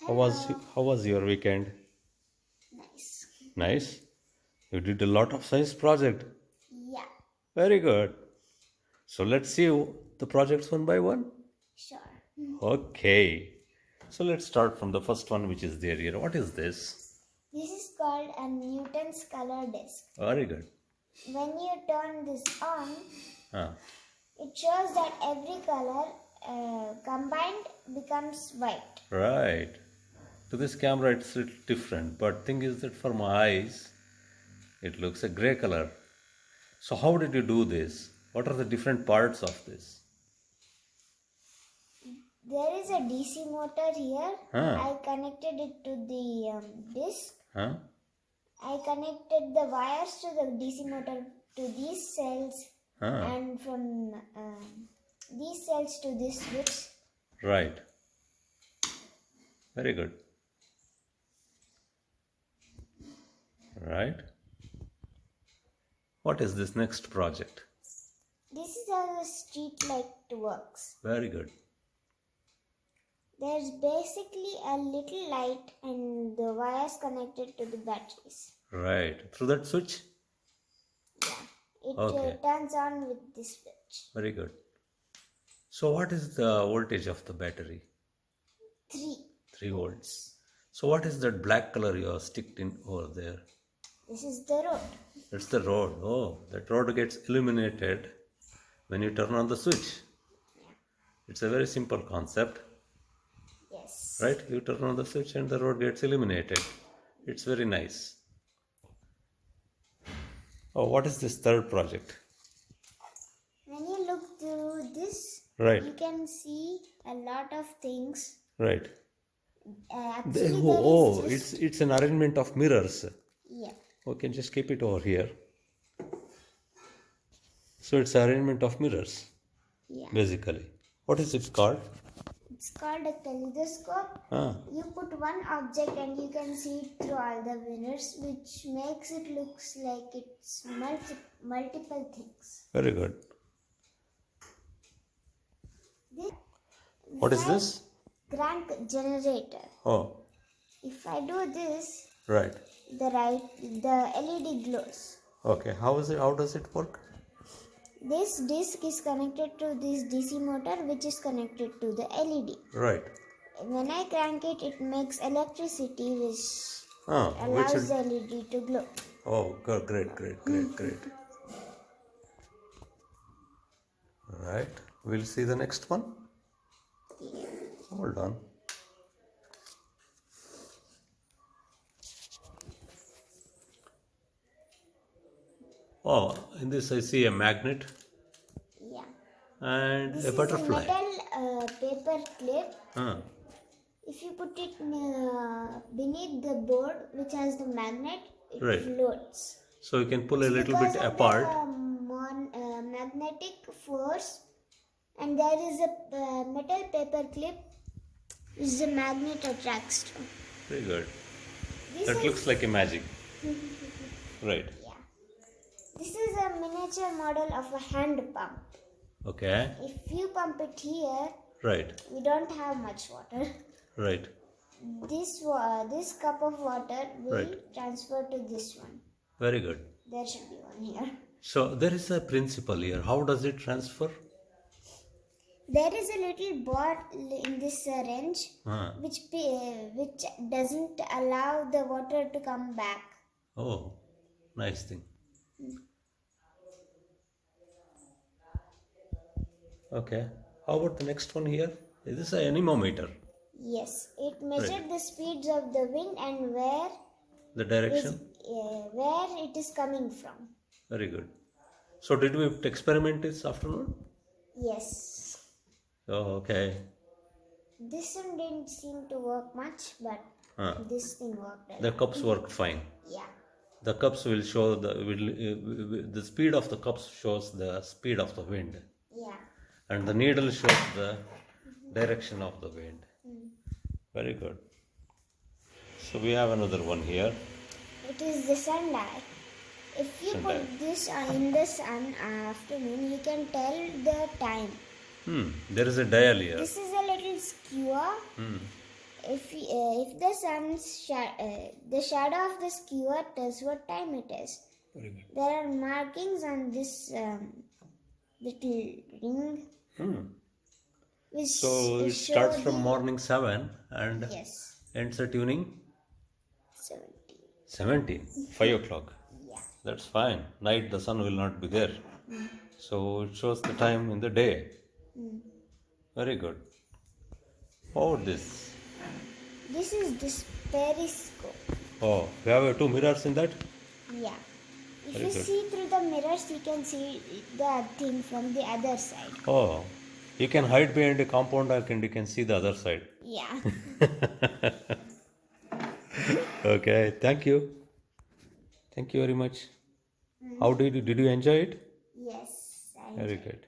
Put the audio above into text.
Hello. How was your weekend? Nice. Nice. You did a lot of science project. Yeah, Very good. So let's see the projects one by one. sure. Okay. So let's start from the first one, which is there here. What is this? This is called a Newton's color disk. Very good. When you turn this on, Ah, it shows that every color combined becomes white. right. To this camera, it's a little different, but thing is that for my eyes, it looks a gray color. So how did you do this? What are the different parts of this? There is a DC motor here. Huh? I connected it to the disk. Huh? I connected the wires to the DC motor to these cells Huh? and from these cells to this switch. Right. Very good. Right. What is this next project? This is how the street light works. Very good. There's basically a little light and the wires connected to the batteries. Right. Through that switch? Yeah, it Okay. turns on with this switch. Very good. So what is the voltage of the battery? 3. 3 volts. So what is that black color you have sticked in over there? This is the road. That's the road. Oh, that road gets illuminated when you turn on the switch. It's a very simple concept, Yes. right? You turn on the switch and the road gets illuminated. It's very nice. Oh, what is this third project? When you look through this, Right. you can see a lot of things. Right. Actually, Oh, there is just, it's an arrangement of mirrors. yeah. Okay, just keep it over here. So it's arrangement of mirrors, Yeah. basically. What is it called? It's called a kaleidoscope. Ah, You put one object and you can see it through all the mirrors, which makes it looks like it's multiple things. very good. This What is this? crank generator. Oh, If I do this, right. the LED glows. Okay, how is it? How does it work? This disc is connected to this DC motor, which is connected to the LED. Right. When I crank it, it makes electricity, which Ah, allows the LED to glow. Oh, great. Right. We'll see the next one. Yeah. Hold on. Oh, in this I see a magnet Yeah. and This a is a butterfly. metal paper clip. Ah, If you put it beneath the board, which has the magnet, it Right. floats. so you can pull a little Because bit of apart. the magnetic force, and there is a metal paper clip which the magnet attracts to. Very good. This That is, looks like a magic. Right. yeah. This is a miniature model of a hand pump. Okay. If you pump it here, Right. we don't have much water. Right. This cup of water will Right. transfer to this one. Very good. There should be one here. So there is a principle here. How does it transfer? There is a little bar in this wrench Ah. which doesn't allow the water to come back. Oh, nice thing. Okay. How about the next one here? Is this an anemometer? Yes, it measured the speeds of the wind and The direction? where it is coming from. Very good. So did we experiment this afternoon? Yes. Oh, okay. This one didn't seem to work much, but Ah. this thing worked a The lot. cups worked fine. Yeah. The cups will show the speed of the cups shows the speed of the wind, Yeah. and the needle shows the direction of the wind. Very good. So we have another one here. It is the sunlight. If you Sundial. put this in the sun afternoon, you can tell the time. There is a dial here. This is a little skewer. if the the shadow of the skewer tells what time it is. Very good. There are markings on this little ring. Which So it show starts from the- morning 7 and Yes, ends at evening 17. 17, 5 o'clock. Yeah. That's fine. Night the sun will not be there. So it shows the time in the day. Very good. Oh, this. This is this periscope. Oh, we have two mirrors in that? Yeah. If Very you good. see through the mirrors, you can see the thing from the other side. Oh, you can hide behind a compound and you can see the other side. Yeah. Okay, thank you. Thank you very much. How did you enjoy it? Yes, I Very enjoyed. good.